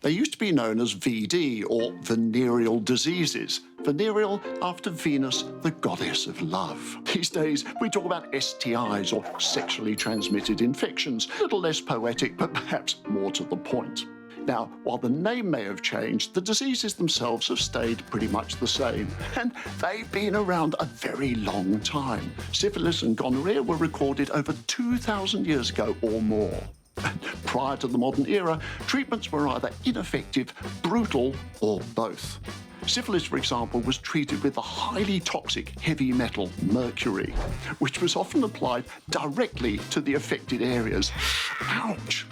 They used to be known as VD, or venereal diseases. Venereal after Venus, the goddess of love. These days, we talk about STIs, or sexually transmitted infections. A little less poetic, but perhaps more to the point. Now, while the name may have changed, the diseases themselves have stayed pretty much the same, and they've been around a very long time. Syphilis and gonorrhea were recorded over 2,000 years ago or more. Prior to the modern era, treatments were either ineffective, brutal, or both. Syphilis, for example, was treated with the highly toxic heavy metal mercury, which was often applied directly to the affected areas. Ouch!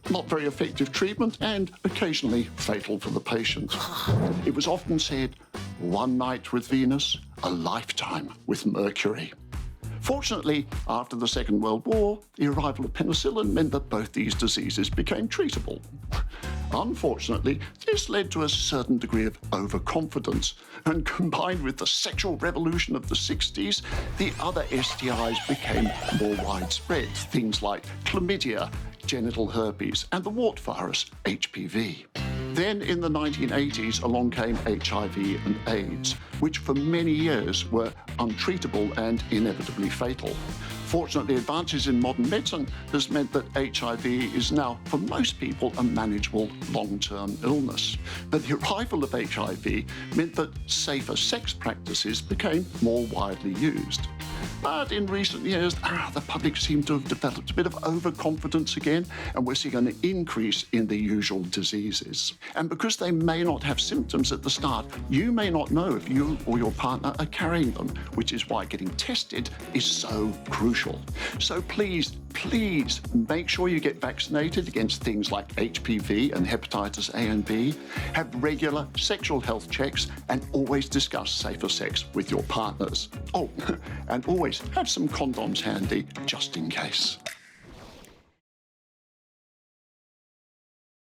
Not very effective treatment and occasionally fatal for the patient. It was often said, one night with Venus, a lifetime with Mercury. Fortunately, after the Second World War, the arrival of penicillin meant that both these diseases became treatable. Unfortunately, this led to a certain degree of overconfidence, and combined with the sexual revolution of the 60s, the other STIs became more widespread, things like chlamydia, genital herpes, and the wart virus, HPV. Then in the 1980s, along came HIV and AIDS, which for many years were untreatable and inevitably fatal. Fortunately, advances in modern medicine has meant that HIV is now, for most people, a manageable long-term illness. But the arrival of HIV meant that safer sex practices became more widely used. But in recent years, the public seemed to have developed a bit of overconfidence again, and we're seeing an increase in the usual diseases. And because they may not have symptoms at the start, you may not know if you or your partner are carrying them, which is why getting tested is so crucial. So please make sure you get vaccinated against things like HPV and hepatitis A and B, have regular sexual health checks, and always discuss safer sex with your partners. Oh, and always have some condoms handy just in case.